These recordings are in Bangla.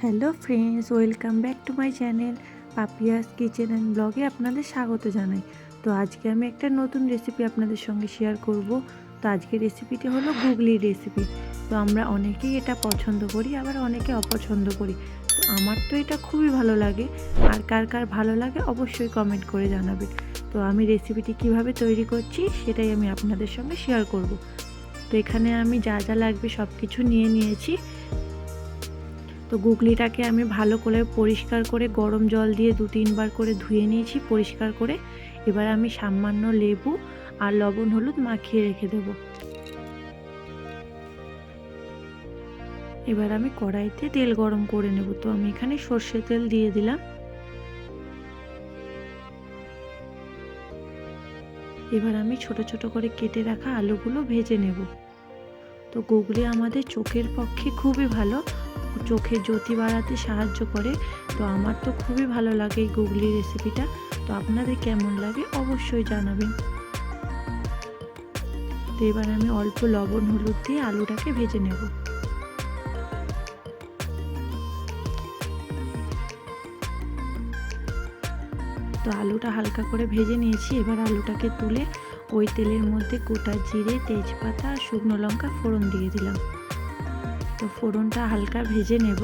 Hello friends, welcome back to my channel Papiya's kitchen and ব্লগে আপনাদের স্বাগত জানাই। তো আজকে আমি একটা নতুন রেসিপি আপনাদের সঙ্গে শেয়ার করব। তো আজকের রেসিপিটি হলো গুগলির রেসিপি। তো আমরা অনেকেই এটা পছন্দ করি, আবার অনেকে অপছন্দ করি। তো আমার তো এটা খুবই ভালো লাগে, আর কার কার ভালো লাগে অবশ্যই কমেন্ট করে জানাবে। তো আমি রেসিপিটি কিভাবে তৈরি করছি সেটাই আমি আপনাদের সঙ্গে শেয়ার করব। তো এখানে আমি যা যা লাগবে সব কিছু নিয়ে নিয়েছি। তো গুগলিটাকে আমি ভালো করে পরিষ্কার করে গরম জল দিয়ে 2-3 বার করে ধুয়ে নিয়েছি পরিষ্কার করে। এবার আমি সামান্য লেবু আর লবণ হলুদ মাখিয়ে রেখে দেব। এবার আমি কড়াইতে তেল গরম করে নেব। তো আমি এখানে সর্ষে তেল দিয়ে দিলাম। এবার আমি ছোট ছোট করে কেটে রাখা আলুগুলো ভেজে নেব। তো গুগলি আমাদের চোখের পক্ষে খুবই ভালো, চোখের জ্যোতি বাড়াতে সাহায্য করে। তো আমার তো খুবই ভালো লাগে এই গুগলি রেসিপিটা। তো আপনাদের কেমন লাগে অবশ্যই জানাবেন। তো এবার আমি অল্প লবণ হলুদ দিয়ে আলুটাকে ভেজে নেব। তো আলুটা হালকা করে ভেজে নিয়েছি। এবার আলুটাকে তুলে ওই তেলের মধ্যে গোটা জিরে, তেজপাতা আর শুকনো লঙ্কা ফোড়ন দিয়ে দিলাম। তো ফোড়নটা হালকা ভেজে নেব।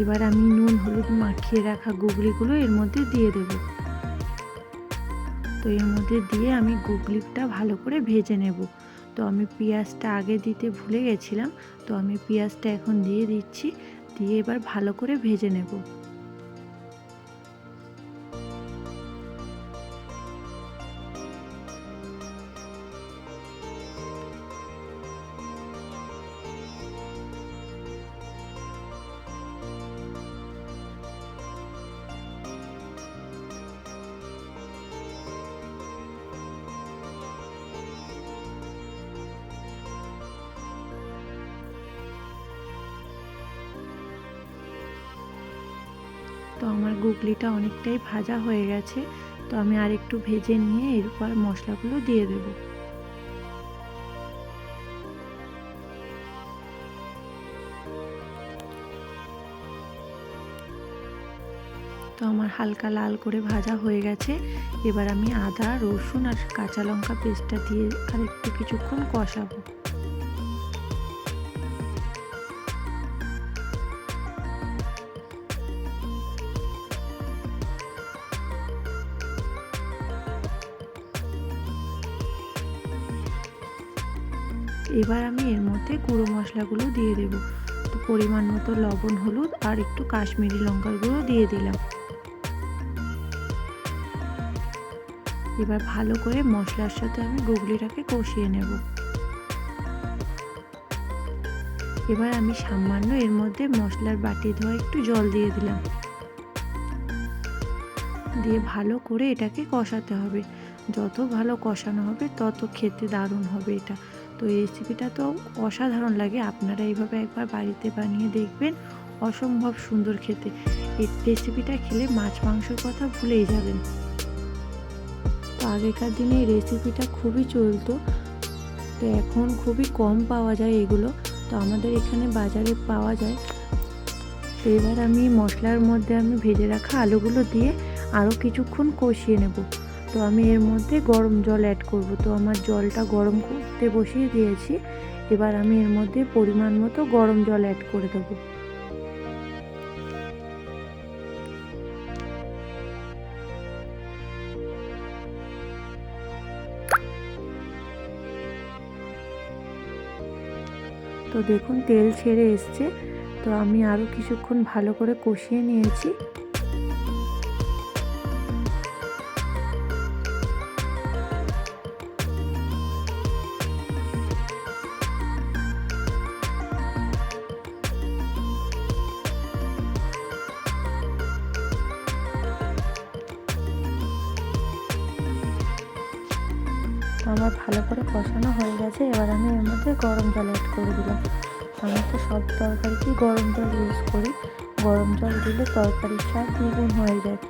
এবার আমি নুন হলুদ মাখিয়ে রাখা গুগলিগুলো এর মধ্যে দিয়ে দেব। তো এর মধ্যে দিয়ে আমি গুগলিটা ভালো করে ভেজে নেব। তো আমি পেঁয়াজটা আগে দিতে ভুলে গেছিলাম, তো আমি পেঁয়াজটা এখন দিয়ে দিচ্ছি, দিয়ে এবার ভালো করে ভেজে নেব। তো আমার গুগলিটা অনেকটাই ভাজা হয়ে গেছে। তো আমি আর একটু ভেজে নিয়ে এরপর মশলাগুলো দিয়ে দেব। তো আমার হালকা লাল করে ভাজা হয়ে গেছে। এবার আমি আদা, রসুন আর কাঁচা লঙ্কা পেস্টটা দিয়ে আর একটু কিছুক্ষণ কষাবো। এবার আমি এর মধ্যে গুঁড়ো মশলাগুলো দিয়ে দেব। তো পরিমাণ মতো লবণ হলুদ আর একটু কাশ্মীরি লঙ্কার গুঁড়ো দিয়ে দিলাম। এবার ভালো করে মশলার সাথে আমি গুগলিটাকে কষিয়ে নেব। এবার আমি সামান্য এর মধ্যে মশলার বাটি ধোয়া একটু জল দিয়ে দিলাম, দিয়ে ভালো করে এটাকে কষাতে হবে। যত ভালো কষানো হবে তত খেতে দারুণ হবে এটা। তো এই রেসিপিটা তো অসাধারণ লাগে, আপনারা এইভাবে একবার বাড়িতে বানিয়ে দেখবেন, অসম্ভব সুন্দর খেতে। এই রেসিপিটা খেলে মাছ মাংসের কথা ভুলেই যাবেন। তো আগেকার দিনে এই রেসিপিটা খুবই চলতো, তো এখন খুবই কম পাওয়া যায় এগুলো। তো আমাদের এখানে বাজারে পাওয়া যায়। তো এবার আমি মশলার মধ্যে আমি ভেজে রাখা আলুগুলো দিয়ে আরও কিছুক্ষণ কষিয়ে নেব। তো আমি এর মধ্যে গরম জল অ্যাড করব। তো আমার জলটা গরম করতে বসিয়ে দিয়েছি। এবার আমি এর মধ্যে পরিমাণ মতো গরম জল অ্যাড করে দেবো। তো দেখুন তেল ছেড়ে এসছে। তো আমি আরও কিছুক্ষণ ভালো করে কষিয়ে নিয়েছি। আমার ভালো করে কষানো হয়ে গেছে। এবার আমি এর মধ্যে গরম জল অ্যাড করে দিলাম। আমি তো সব তরকারিতেই গরম জল ইউজ করি। গরম জল দিলে তরকারির স্বাদ দ্বিগুণ হয়ে যায়।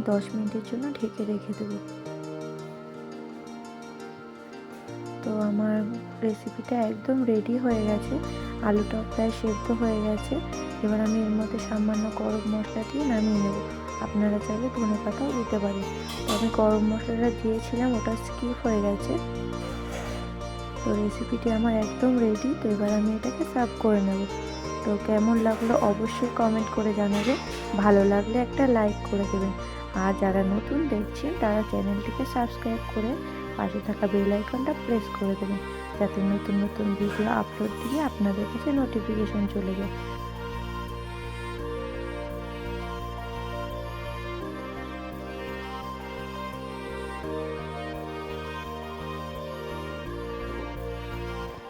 10 মিনিটের জন্য ঢেকে রেখে দেবো। তো আমার রেসিপিটা একদম রেডি হয়ে গেছে, আলুটাও প্রায় সেদ্ধ হয়ে গেছে। এবার আমি এর মধ্যে সামান্য গরম মশলা দিয়ে নামিয়ে নেব। আপনারা চাইলে ধনেপাতাও দিতে পারেন। তো আমি গরম মশলাটা দিয়েছিলাম, ওটা স্কিপ হয়ে গেছে। তো রেসিপিটি আমার একদম রেডি। তো এবার আমি এটাকে সার্ভ করে নেব। তো কেমন লাগলো অবশ্যই কমেন্ট করে জানাবেন, ভালো লাগলে একটা লাইক করে দেবেন। আর যারা নতুন দেখছেন তারা চ্যানেলটিকে সাবস্ক্রাইব করে পাশে থাকা বেল আইকনটা প্রেস করে দেবেন, যাতে নতুন নতুন ভিডিও আপলোড দিয়ে আপনাদের কাছে নোটিফিকেশন চলে যায়।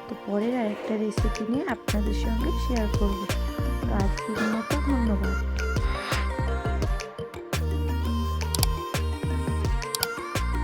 তো পরের আরেকটা রেসিপি নিয়ে আপনাদের সঙ্গে শেয়ার করব। তো আজকের